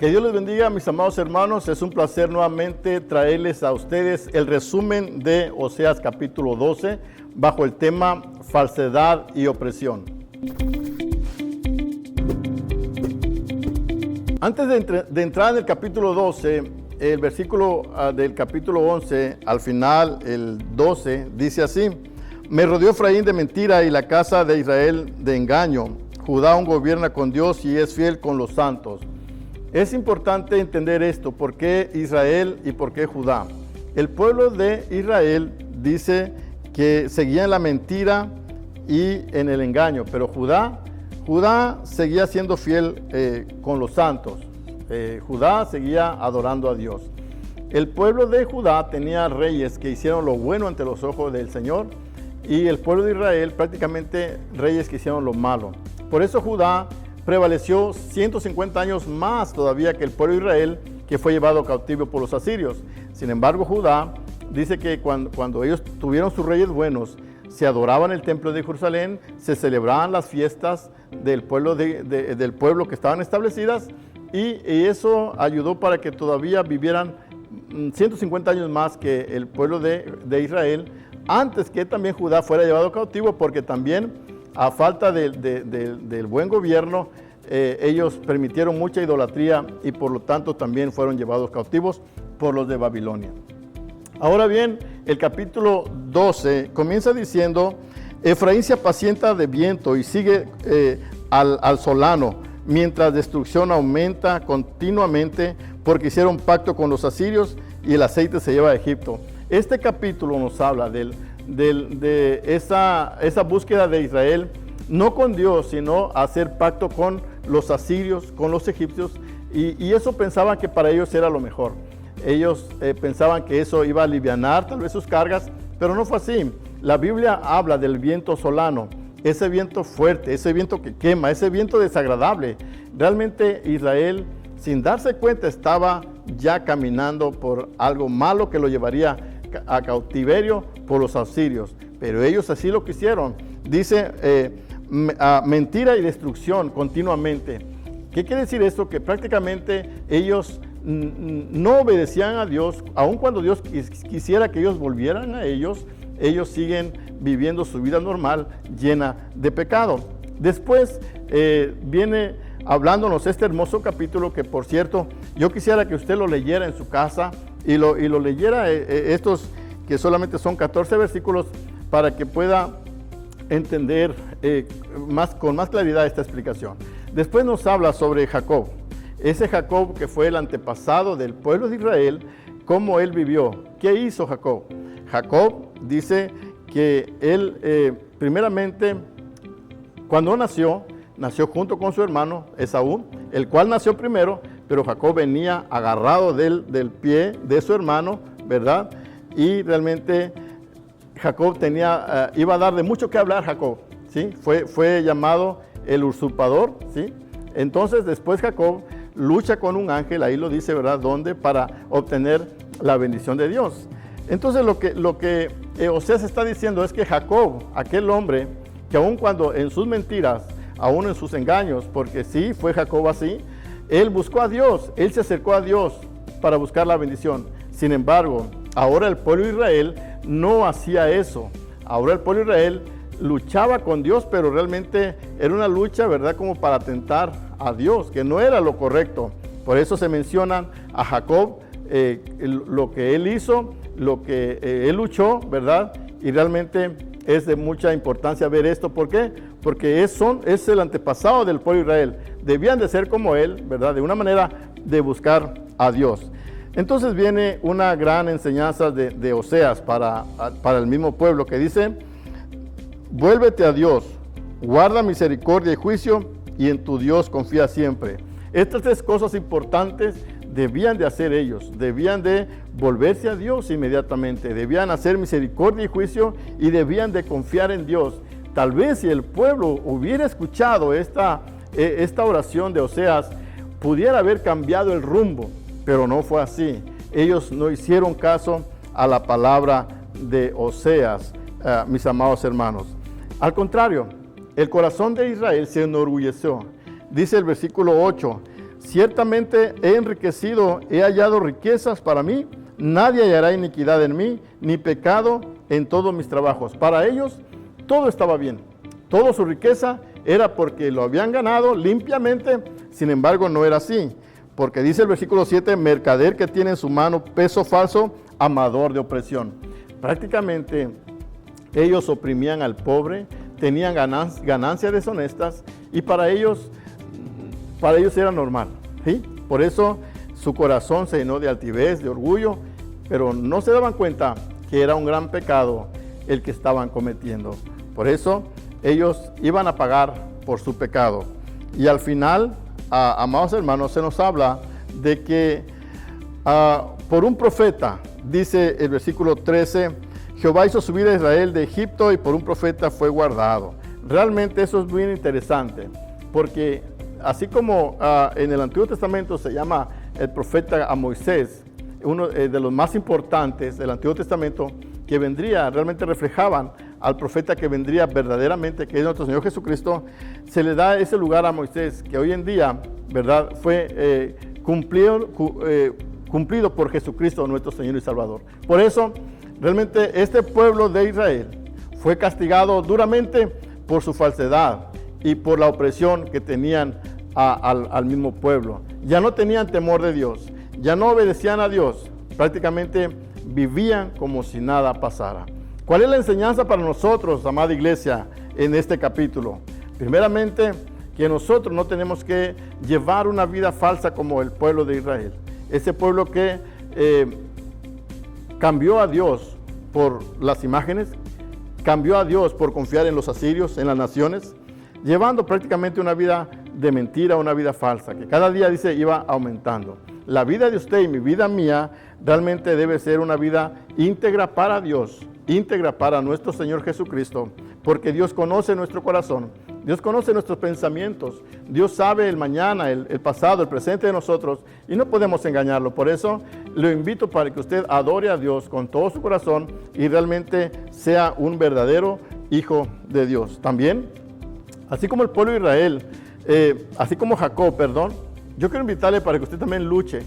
Que Dios les bendiga, mis amados hermanos. Es un placer nuevamente traerles a ustedes el resumen de Oseas capítulo 12 bajo el tema falsedad y opresión. Antes de entrar en el capítulo 12, el versículo del capítulo 11, al final el 12, dice así: Me rodeó Efraín de mentira y la casa de Israel de engaño. Judá aún gobierna con Dios y es fiel con los santos. Es importante entender esto, ¿por qué Israel y por qué Judá? El pueblo de Israel dice que seguía en la mentira y en el engaño, pero Judá seguía siendo fiel con los santos. Judá seguía adorando a Dios. El pueblo de Judá tenía reyes que hicieron lo bueno ante los ojos del Señor, y el pueblo de Israel prácticamente reyes que hicieron lo malo. Por eso Judá prevaleció 150 años más todavía que el pueblo de Israel, que fue llevado cautivo por los asirios. Sin embargo, Judá dice que cuando ellos tuvieron sus reyes buenos, se adoraban en el templo de Jerusalén, se celebraban las fiestas del pueblo, del pueblo que estaban establecidas, y eso ayudó para que todavía vivieran 150 años más que el pueblo de Israel, antes que también Judá fuera llevado cautivo, porque también a falta del buen gobierno, ellos permitieron mucha idolatría y por lo tanto también fueron llevados cautivos por los de Babilonia. Ahora bien, el capítulo 12 comienza diciendo: Efraín se apacienta de viento y sigue al solano, mientras destrucción aumenta continuamente, porque hicieron pacto con los asirios y el aceite se lleva a Egipto. Este capítulo nos habla de esa búsqueda de Israel, no con Dios, sino hacer pacto con los asirios, con los egipcios, y eso pensaban que para ellos era lo mejor. Ellos pensaban que eso iba a alivianar tal vez sus cargas, pero no fue así. La Biblia habla del viento solano, ese viento fuerte, ese viento que quema, ese viento desagradable. Realmente Israel, sin darse cuenta, estaba ya caminando por algo malo que lo llevaría a cautiverio por los asirios, pero ellos así lo quisieron. Dice mentira y destrucción continuamente. ¿Qué quiere decir esto? Que prácticamente ellos no obedecían a Dios, aun cuando Dios quisiera que ellos volvieran a ellos siguen viviendo su vida normal llena de pecado. Después viene hablándonos este hermoso capítulo que, por cierto, yo quisiera que usted lo leyera en su casa y lo leyera, estos que solamente son 14 versículos, para que pueda entender con más claridad esta explicación. Después nos habla sobre Jacob, ese Jacob que fue el antepasado del pueblo de Israel, cómo él vivió. ¿Qué hizo Jacob? Jacob dice que él, primeramente, cuando nació junto con su hermano Esaú, el cual nació primero, pero Jacob venía agarrado del pie de su hermano, ¿verdad? Y realmente Jacob iba a dar de mucho que hablar Jacob, ¿sí? Fue llamado el usurpador, ¿sí? Entonces después Jacob lucha con un ángel, ahí lo dice, ¿verdad? ¿Dónde? Para obtener la bendición de Dios. Entonces lo que Oseas está diciendo es que Jacob, aquel hombre que aun cuando en sus mentiras, aún en sus engaños, porque sí, fue Jacob así, él buscó a Dios, él se acercó a Dios para buscar la bendición. Sin embargo, ahora el pueblo de Israel no hacía eso. Ahora el pueblo de Israel luchaba con Dios, pero realmente era una lucha, ¿verdad?, como para tentar a Dios, que no era lo correcto. Por eso se mencionan a Jacob, lo que él hizo, lo que él luchó, ¿verdad? Y realmente es de mucha importancia ver esto. ¿Por qué? Porque es el antepasado del pueblo de Israel. Debían de ser como él, ¿verdad? De una manera de buscar a Dios. Entonces viene una gran enseñanza de Oseas para el mismo pueblo, que dice: vuélvete a Dios, guarda misericordia y juicio, y en tu Dios confía siempre. Estas tres cosas importantes debían de hacer ellos, debían de volverse a Dios inmediatamente, debían hacer misericordia y juicio y debían de confiar en Dios. Tal vez si el pueblo hubiera escuchado esta oración de Oseas, pudiera haber cambiado el rumbo, pero no fue así. Ellos no hicieron caso a la palabra de Oseas, mis amados hermanos. Al contrario, el corazón de Israel se enorgulleció. Dice el versículo 8: Ciertamente he enriquecido, he hallado riquezas para mí, nadie hallará iniquidad en mí, ni pecado en todos mis trabajos. Para ellos todo estaba bien, toda su riqueza era porque lo habían ganado limpiamente. Sin embargo, no era así, porque dice el versículo 7, mercader que tiene en su mano peso falso, amador de opresión. Prácticamente ellos oprimían al pobre, tenían ganancias deshonestas, y para ellos era normal, ¿sí? Por eso su corazón se llenó de altivez, de orgullo, pero no se daban cuenta que era un gran pecado el que estaban cometiendo. Por eso ellos iban a pagar por su pecado. Y al final, amados hermanos, se nos habla de que por un profeta, dice el versículo 13, Jehová hizo subir a Israel de Egipto y por un profeta fue guardado. Realmente eso es muy interesante, porque así como en el Antiguo Testamento se llama el profeta a Moisés, uno de los más importantes del Antiguo Testamento, que vendría, realmente reflejaban al profeta que vendría verdaderamente, que es nuestro Señor Jesucristo, se le da ese lugar a Moisés, que hoy en día, ¿verdad?, fue cumplido por Jesucristo, nuestro Señor y Salvador. Por eso, realmente este pueblo de Israel fue castigado duramente por su falsedad y por la opresión que tenían al mismo pueblo. Ya no tenían temor de Dios, ya no obedecían a Dios, prácticamente vivían como si nada pasara. ¿Cuál es la enseñanza para nosotros, amada iglesia, en este capítulo? Primeramente, que nosotros no tenemos que llevar una vida falsa como el pueblo de Israel. Ese pueblo que cambió a Dios por las imágenes, cambió a Dios por confiar en los asirios, en las naciones, llevando prácticamente una vida de mentira, una vida falsa, que cada día, dice, iba aumentando. La vida de usted y mi vida mía realmente debe ser una vida íntegra para Dios, íntegra para nuestro Señor Jesucristo, porque Dios conoce nuestro corazón, Dios conoce nuestros pensamientos, Dios sabe el mañana, el pasado, el presente de nosotros, y no podemos engañarlo. Por eso lo invito para que usted adore a Dios con todo su corazón y realmente sea un verdadero hijo de Dios. También, así como el pueblo de Israel, así como Jacob, yo quiero invitarle para que usted también luche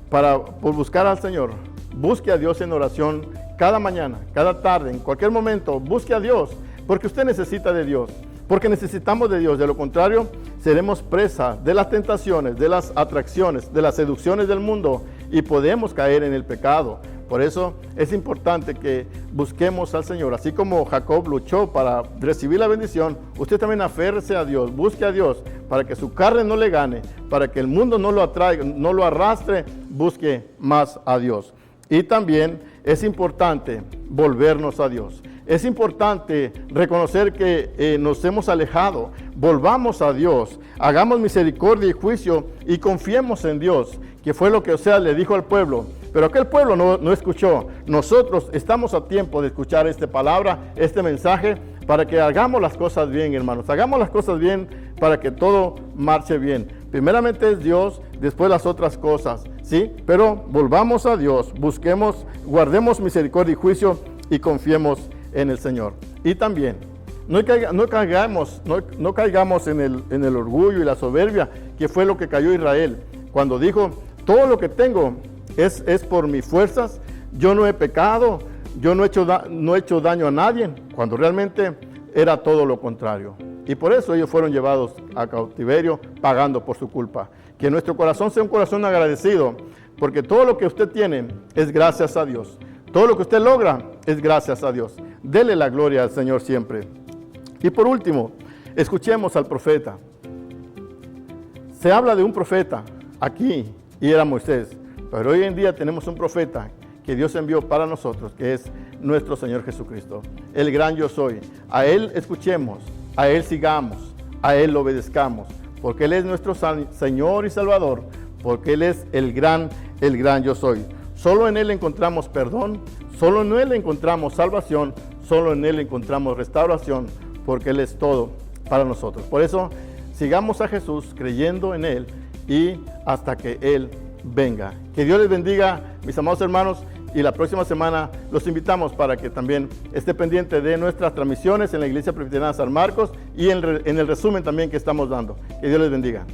por buscar al Señor. Busque a Dios en oración cada mañana, cada tarde, en cualquier momento. Busque a Dios, porque usted necesita de Dios, porque necesitamos de Dios. De lo contrario, seremos presa de las tentaciones, de las atracciones, de las seducciones del mundo, y podemos caer en el pecado. Por eso es importante que busquemos al Señor. Así como Jacob luchó para recibir la bendición, usted también aférrese a Dios, busque a Dios para que su carne no le gane, para que el mundo no lo atraiga, no lo arrastre. Busque más a Dios. Y también es importante volvernos a Dios. Es importante reconocer que nos hemos alejado. Volvamos a Dios, hagamos misericordia y juicio y confiemos en Dios, que fue lo que Oseas le dijo al pueblo. Pero aquel pueblo no escuchó. Nosotros estamos a tiempo de escuchar esta palabra, este mensaje, para que hagamos las cosas bien, hermanos. Hagamos las cosas bien para que todo marche bien. Primeramente es Dios, después las otras cosas, ¿sí? Pero volvamos a Dios, busquemos, guardemos misericordia y juicio y confiemos en el Señor. Y también, no caigamos en el orgullo y la soberbia, que fue lo que cayó Israel, cuando dijo, todo lo que tengo es por mis fuerzas, yo no he pecado, yo no he hecho daño a nadie, cuando realmente era todo lo contrario. Y por eso ellos fueron llevados a cautiverio, pagando por su culpa. Que nuestro corazón sea un corazón agradecido, porque todo lo que usted tiene es gracias a Dios. Todo lo que usted logra es gracias a Dios. Dele la gloria al Señor siempre. Y por último, escuchemos al profeta. Se habla de un profeta aquí, y era Moisés. Pero hoy en día tenemos un profeta que Dios envió para nosotros, que es nuestro Señor Jesucristo, el gran yo soy. A Él escuchemos, a Él sigamos, a Él obedezcamos, porque Él es nuestro Señor y Salvador, porque Él es el gran yo soy. Solo en Él encontramos perdón, solo en Él encontramos salvación, solo en Él encontramos restauración, porque Él es todo para nosotros. Por eso, sigamos a Jesús creyendo en Él y hasta que Él venga. Que Dios les bendiga, mis amados hermanos, y la próxima semana los invitamos para que también esté pendiente de nuestras transmisiones en la Iglesia Presbiteriana San Marcos y en el resumen también que estamos dando. Que Dios les bendiga.